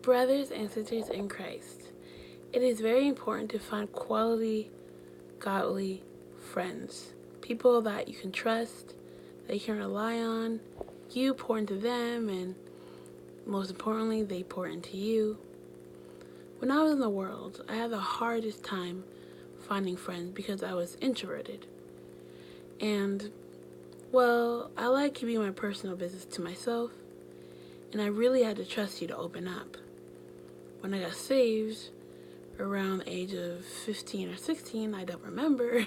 Brothers and sisters in Christ, it is very important to find quality, godly friends. People that you can trust, that you can rely on. You pour into them, and most importantly, they pour into you. When I was in the world, I had the hardest time finding friends because I was introverted. And, well, I like keeping my personal business to myself, and I really had to trust you to open up. When I got saved, around the age of 15 or 16, I don't remember,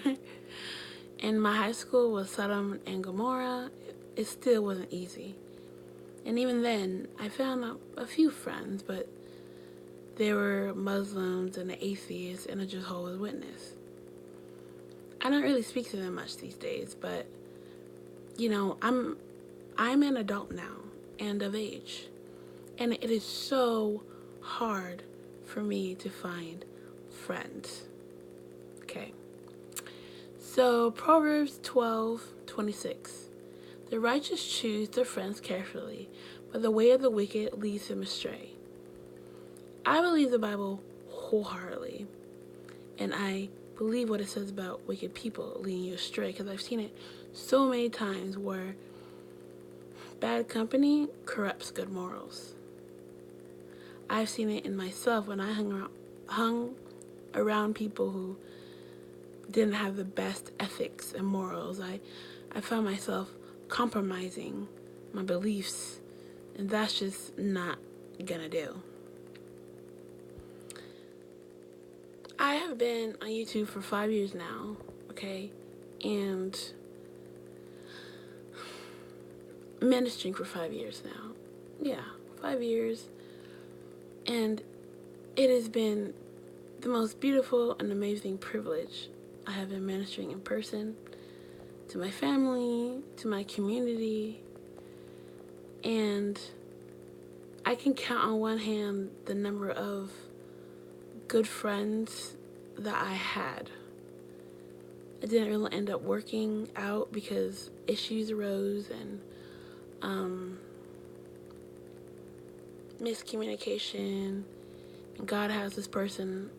and my high school was Sodom and Gomorrah, it still wasn't easy. And even then, I found a few friends, but they were Muslims and atheists and a Jehovah's Witness. I don't really speak to them much these days, but, I'm an adult now and of age. And it is so hard for me to find friends. Okay. So Proverbs 12:26. The righteous choose their friends carefully, but the way of the wicked leads them astray. I believe the Bible wholeheartedly, and I believe what it says about wicked people leading you astray, because I've seen it so many times where bad company corrupts good morals. I've seen it in myself when I hung around people who didn't have the best ethics and morals. I found myself compromising my beliefs, and that's just not gonna do. I have been on YouTube for 5 years now, okay, and ministering for 5 years now. Yeah, 5 years. And it has been the most beautiful and amazing privilege. I have been ministering in person to my family, to my community, and I can count on one hand the number of good friends that I had. It didn't really end up working out because issues arose and miscommunication, and God has this person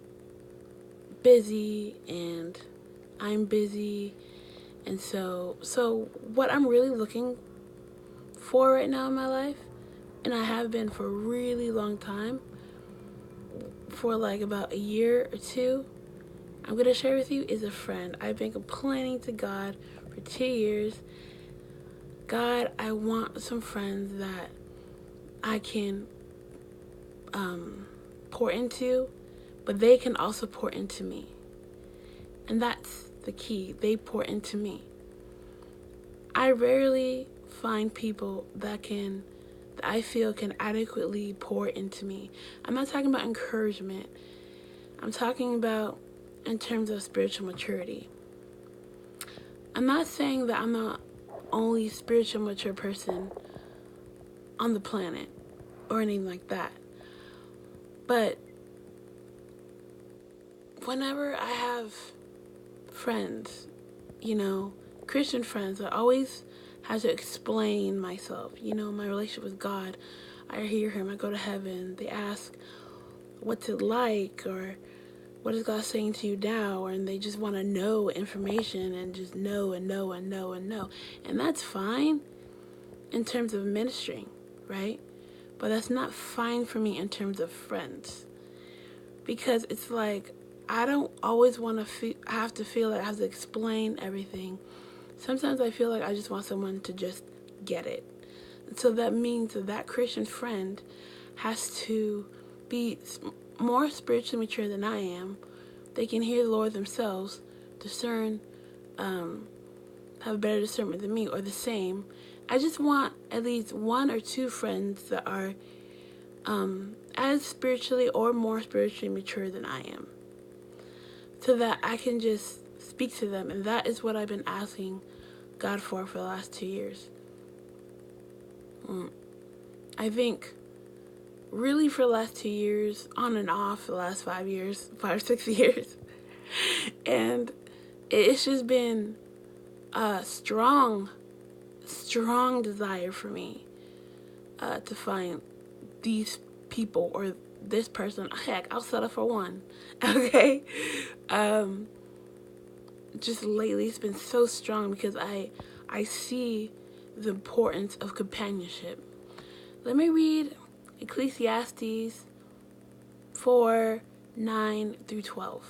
busy and I'm busy, and so what I'm really looking for right now in my life, and I have been for a really long time, for like about a year or two, I'm going to share with you, is a friend. I've been complaining to God for 2 years. God, I want some friends that I can pour into, but they can also pour into me. And that's the key. They pour into me. I rarely find people that I feel can adequately pour into me. I'm not talking about encouragement. I'm talking about in terms of spiritual maturity. I'm not saying that I'm the only spiritual mature person on the planet or anything like that. But whenever I have friends, Christian friends, I always have to explain myself. My relationship with God. I hear Him, I go to heaven. They ask what's it like, or what is God saying to you now? And they just want to know information and just know and know and know and know. And that's fine in terms of ministering, right? But that's not fine for me in terms of friends. Because it's like, I don't always want to have to feel like I have to explain everything. Sometimes I feel like I just want someone to just get it. And so that means that Christian friend has to be more spiritually mature than I am. They can hear the Lord themselves, discern, have better discernment than me, or the same. I just want at least 1 or 2 friends that are as spiritually or more spiritually mature than I am, so that I can just speak to them. And that is what I've been asking God for the last 2 years. I think really for the last 2 years, on and off the last 5 years, 5 or 6 years. And it's just been a strong desire for me to find these people or this person. Heck, I'll settle for one. Okay? Just lately it's been so strong because I see the importance of companionship. Let me read Ecclesiastes 4:9-12.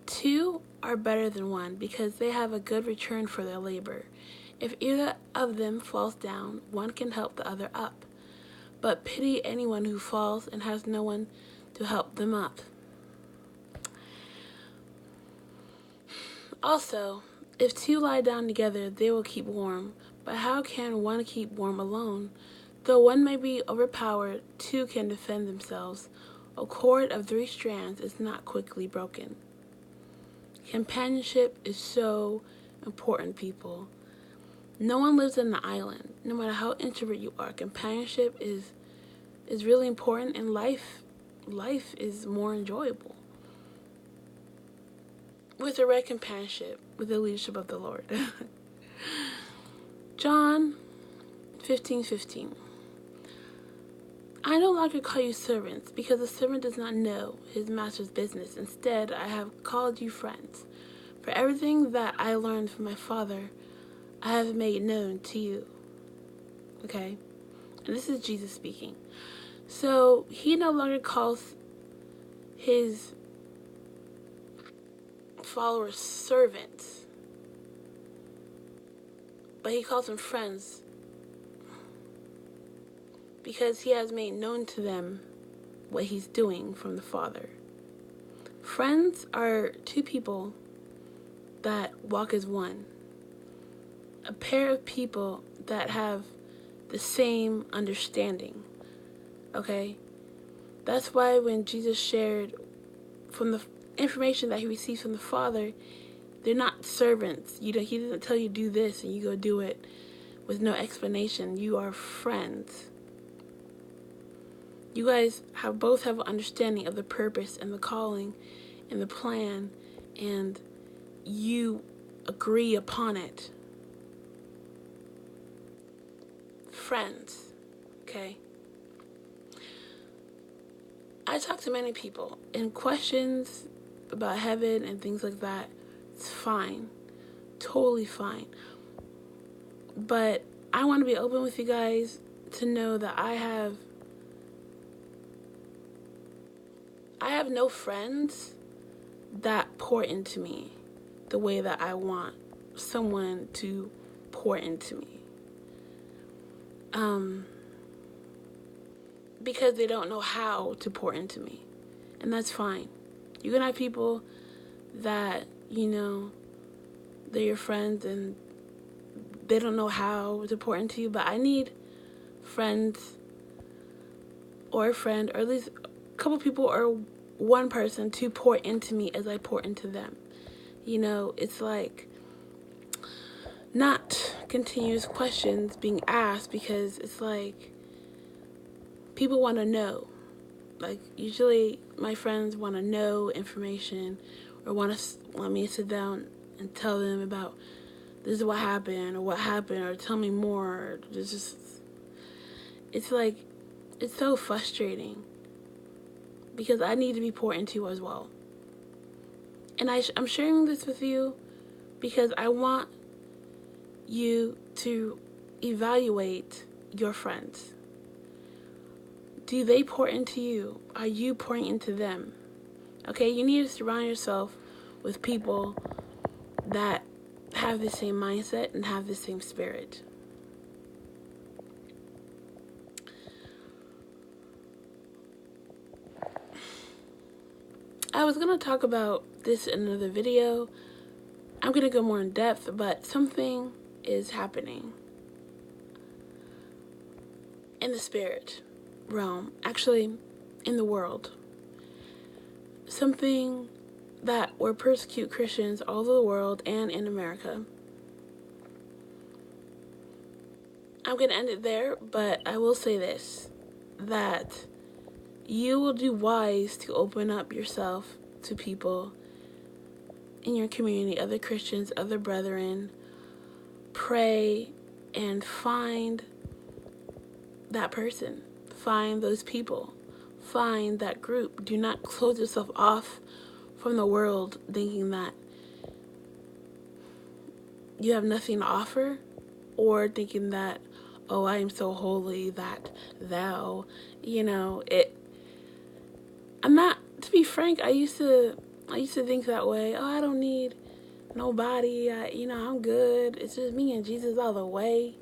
Two are better than one because they have a good return for their labor. If either of them falls down, one can help the other up. But pity anyone who falls and has no one to help them up. Also, if two lie down together, they will keep warm. But how can one keep warm alone? Though one may be overpowered, two can defend themselves. A cord of 3 strands is not quickly broken. Companionship is so important, people. No one lives on an island. No matter how introvert you are, companionship is really important, and life is more enjoyable with the right companionship, with the leadership of the Lord. John 15:15. I no longer call you servants, because a servant does not know his master's business. Instead, I have called you friends. For everything that I learned from my Father, I have made known to you. Okay? And this is Jesus speaking. So, he no longer calls his followers servants, but he calls them friends, because he has made known to them what he's doing from the Father. Friends are two people that walk as one. A pair of people that have the same understanding. Okay? That's why when Jesus shared from the information that he received from the Father, they're not servants. He doesn't tell you do this and you go do it with no explanation. You are friends. You guys both have an understanding of the purpose and the calling and the plan, and you agree upon it. Friends, okay? I talk to many people, and questions about heaven and things like that, it's fine. Totally fine. But I want to be open with you guys to know that I have no friends that pour into me the way that I want someone to pour into me. Because they don't know how to pour into me. And that's fine. You're going to have people that, they're your friends and they don't know how to pour into you. But I need friends or a friend, or at least a couple people or one person to pour into me as I pour into them. It's like not continuous questions being asked, because it's like people want to know. Like, usually my friends want to know information or want me to sit down and tell them about this is what happened or tell me more. It's like, it's so frustrating because I need to be poured into as well. And I'm sharing this with you because I want you to evaluate your friends. Do they pour into you? Are you pouring into them? Okay, you need to surround yourself with people that have the same mindset and have the same spirit. I was going to talk about this in another video. I'm going to go more in depth, but something is happening in the spirit realm, actually in the world. Something that will persecute Christians all over the world and in America. I'm going to end it there, but I will say this, that you will do wise to open up yourself to people in your community, other Christians, other brethren. Pray and find that person. Find those people. Find that group. Do not close yourself off from the world thinking that you have nothing to offer, or thinking that, oh, I am so holy that thou, I'm not, to be frank, I used to think that way. Oh, I don't need nobody. I'm good. It's just me and Jesus all the way.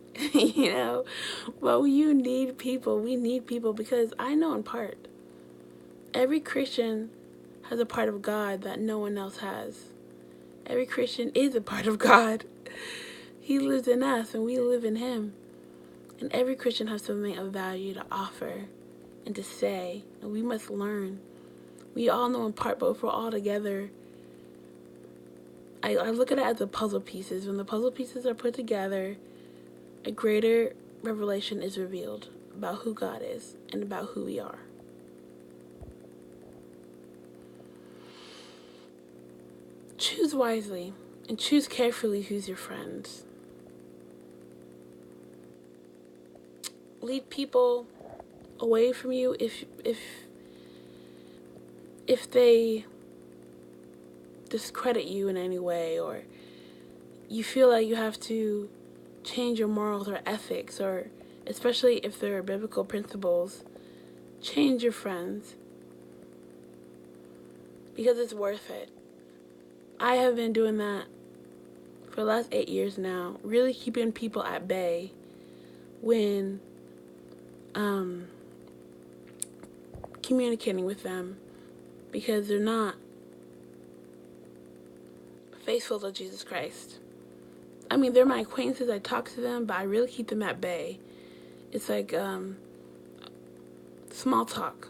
But you need people. We need people, because I know in part, every Christian has a part of God that no one else has. Every Christian is a part of God. He lives in us and we live in him. And every Christian has something of value to offer and to say. And we must learn. We all know in part, but if we're all together, I look at it as the puzzle pieces. When the puzzle pieces are put together, a greater revelation is revealed about who God is and about who we are. Choose wisely and choose carefully who's your friends. Lead people away from you if they discredit you in any way, or you feel like you have to change your morals or ethics, or especially if there are biblical principles, change your friends, because it's worth it. I have been doing that for the last 8 years now, really keeping people at bay when communicating with them, because they're not faithful to Jesus Christ. I mean, they're my acquaintances, I talk to them, but I really keep them at bay. It's like small talk.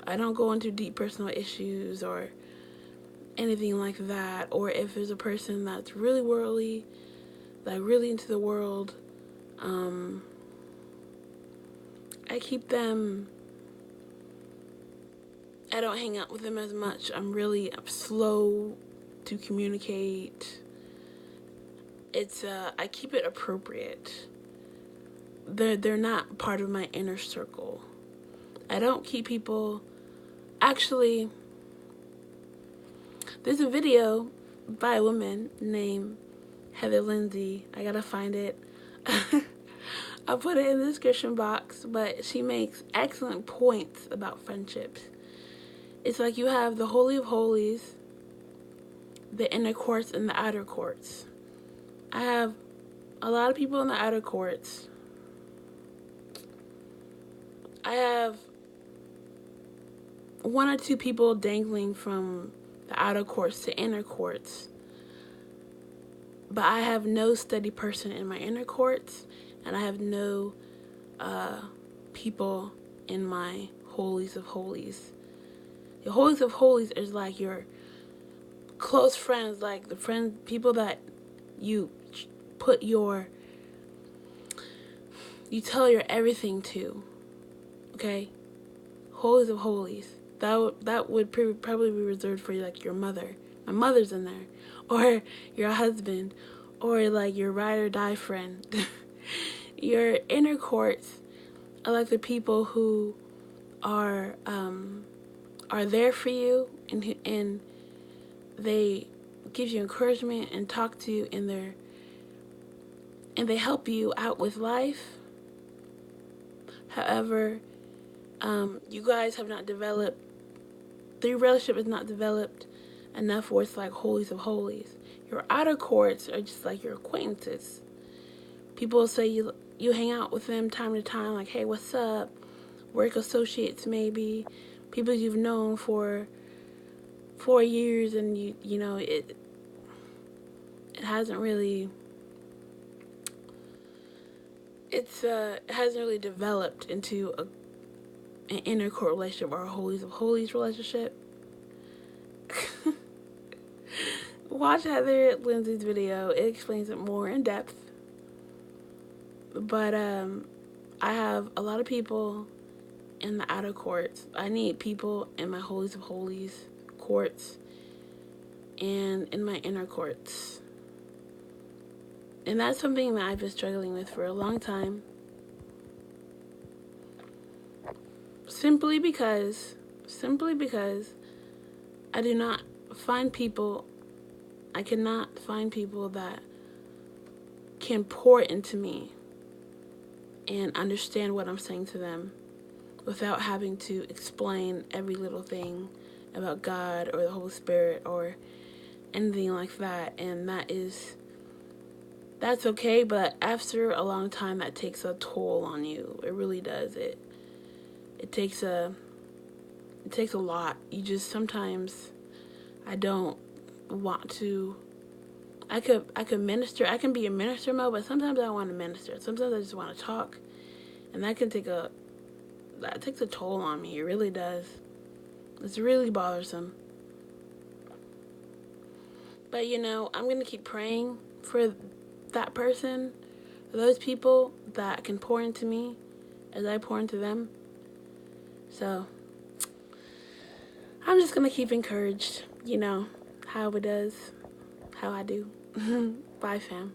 I don't go into deep personal issues or anything like that. Or if there's a person that's really worldly, like really into the world, I keep them, I don't hang out with them as much. I'm slow to communicate. I keep it appropriate. They're not part of my inner circle. I don't keep people. Actually, there's a video by a woman named Lindsey. I gotta find it. I'll put it in the description box, but she makes excellent points about friendships. It's like you have the Holy of Holies, the inner courts, and the outer courts. I have a lot of people in the outer courts. I have one or two people dangling from the outer courts to inner courts. But I have no steady person in my inner courts, and I have no people in my holies of holies. The holies of holies is like your close friends, like the people that you tell your everything to. Okay? Holies of holies. That would probably be reserved for like your mother. My mother's in there. Or your husband. Or like your ride or die friend. Your inner courts are like the people who are there for you, and they give you encouragement and talk to you and they help you out with life. However, you guys have not developed, the relationship is not developed enough where it's like holies of holies. Your outer courts are just like your acquaintances. People say you hang out with them time to time, like, hey, what's up? Work associates maybe, people you've known for 4 years, and it hasn't really it hasn't really developed into an inner court relationship or a holies of holies relationship. Watch Lindsey's video. It explains it more in depth. But I have a lot of people in the outer courts. I need people in my holies of holies courts and in my inner courts. And that's something that I've been struggling with for a long time. Simply because I do not find people, I cannot find people that can pour into me and understand what I'm saying to them without having to explain every little thing about God or the Holy Spirit or anything like that. And that's okay, but after a long time, that takes a toll on you. It really does. It takes a lot. You just sometimes, I don't want to. I could minister. I can be in minister mode, but sometimes I don't want to minister. Sometimes I just want to talk, and that takes a toll on me. It really does. It's really bothersome. But I'm gonna keep praying for that person, for those people that can pour into me as I pour into them. So I'm just gonna keep encouraged, how it does, how I do. Bye, fam.